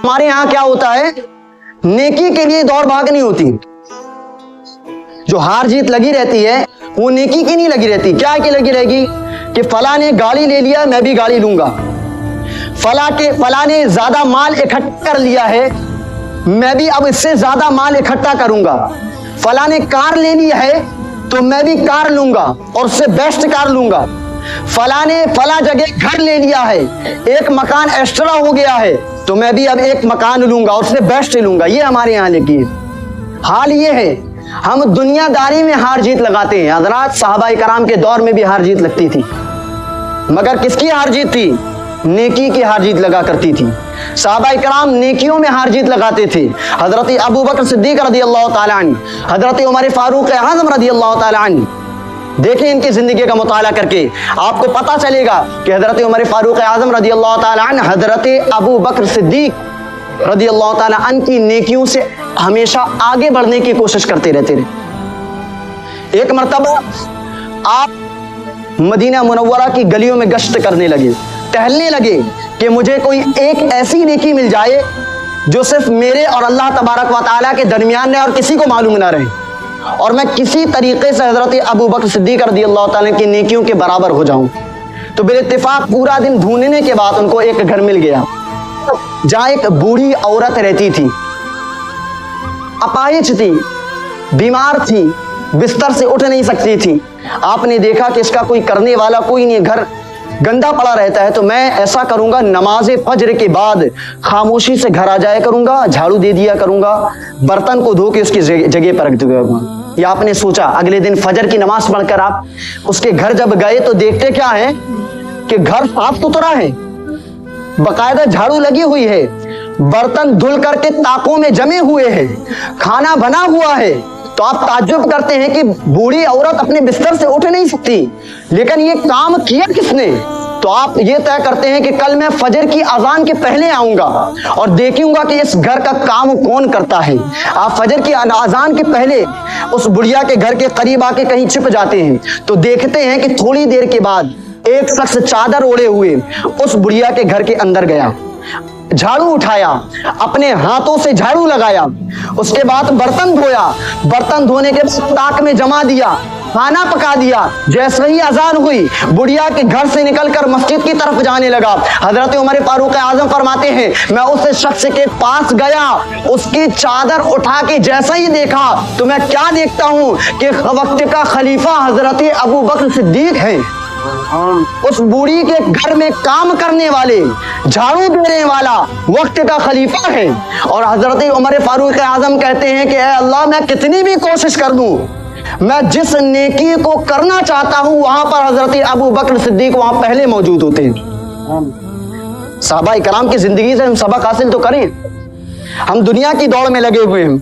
हमारे यहाँ क्या होता है, नेकी के लिए दौड़ भाग नहीं होती, जो हार जीत लगी रहती है वो नेकी की नहीं लगी रहती। क्या की लगी रहेगी कि फला ने गाड़ी ले लिया मैं भी गाड़ी लूंगा, फला ने ज्यादा माल इकट्ठा कर लिया है मैं भी अब इससे ज्यादा माल इकट्ठा करूंगा, फला ने कार ले ली है तो मैं भी कार लूंगा और उससे बेस्ट कार लूंगा, फला ने फला जगह घर ले लिया है, एक मकान एक्स्ट्रा हो गया है तो मैं भी अब एक मकान लूंगा और उससे बेस्ट लूंगा। ये हमारे यहाँ लेकिन हाल ये है, हम दुनियादारी में हार जीत लगाते हैं। हजरात सहाबाए कराम के दौर में भी हार जीत लगती थी, मगर किसकी हार जीत थी? नेकी की हार जीत लगा करती थी। सहाबाए कराम नेकियों में हार जीत लगाते थे। हजरत अबू बकर सिद्दीक रज़ी अल्लाह ताला अन्हु, हजरत उमर फारूक आज़म रज़ी अल्लाह ताला अन्हु, देखें इनकी जिंदगी का मुताला करके आपको पता चलेगा कि हजरत उमर फारूक आज़म रज़ी अल्लाह ताला अन्हु, हजरत अबू बकर सिद्दीक रज़ी अल्लाह ताला अन्हु की नेकियों से हमेशा आगे बढ़ने की कोशिश करते रहते रहे। एक मर्तबा आप मदीना मुनव्वरा की गलियों में गश्त करने लगे, टहलने लगे कि मुझे कोई एक ऐसी नेकी मिल जाए जो सिर्फ मेरे और अल्लाह तबारक व तआला के दरमियान रहे और किसी को मालूम ना रहे, और मैं किसी तरीके से हजरत अबू बकर सिद्दीक रज़ी अल्लाह ताला की नेकियों के बराबर हो जाऊं। तो बिल-इत्तिफाक पूरा दिन ढूंढने के बाद उनको एक घर मिल गया जहां एक बूढ़ी औरत रहती थी, अपाहिज थी, बीमार थी, बिस्तर से उठ नहीं सकती थी। आपने देखा कि इसका कोई करने वाला कोई नहीं, घर गंदा पड़ा रहता है, तो मैं ऐसा करूंगा नमाज फजर के बाद खामोशी से घर आ जाया करूंगा, झाड़ू दे दिया करूंगा, बर्तन को धो के उसकी जगह पर रख दूंगा। या आपने सोचा अगले दिन फजर की नमाज पढ़कर आप उसके घर जब गए तो देखते क्या है कि घर साफ सुथरा है, बाकायदा झाड़ू लगी हुई है, बर्तन धुल करके ताकों में जमे हुए हैं, खाना बना हुआ है। तो आप ताज्जुब करते हैं कि बूढ़ी औरत अपने बिस्तर से उठ नहीं सकती, लेकिन ये काम किया किसने? तो आप ये तय करते हैं कि कल मैं फजर की अजान के पहले आऊंगा और देखूंगा कि इस घर का काम कौन करता है। आप फजर की अजान के पहले उस बुढ़िया के घर के करीब आके कहीं छिप जाते हैं, तो देखते हैं कि थोड़ी देर के बाद एक शख्स चादर ओढ़े हुए उस बुढ़िया के घर के अंदर गया, झाड़ू उठाया, अपने हाथों से झाड़ू लगाया, उसके बाद बर्तन धोया, बर्तन धोने के बाद ताक में जमा दिया, खाना पका दिया। जैसे ही अजान हुई बुढ़िया के घर से निकलकर मस्जिद की तरफ जाने लगा। हजरत उमर फारूक आजम फरमाते हैं मैं उस शख्स के पास गया, उसकी चादर उठा के जैसा ही देखा तो मैं क्या देखता हूँ कि वक्त का खलीफा हजरत अबू बकर सिद्दीक है। उस बूढ़ी के घर में काम करने वाले, झाड़ू देने वाला वक्त का खलीफा है। और हजरत उमर फारूक आजम कहते हैं कि अल्लाह मैं कितनी भी कोशिश कर दूं, मैं जिस नेकी को करना चाहता हूं वहां पर हजरत अबू बकर सिद्दीक वहां पहले मौजूद होते हैं। सहाबाए कराम की जिंदगी से हम सबक हासिल तो करें। हम दुनिया की दौड़ में लगे हुए हैं,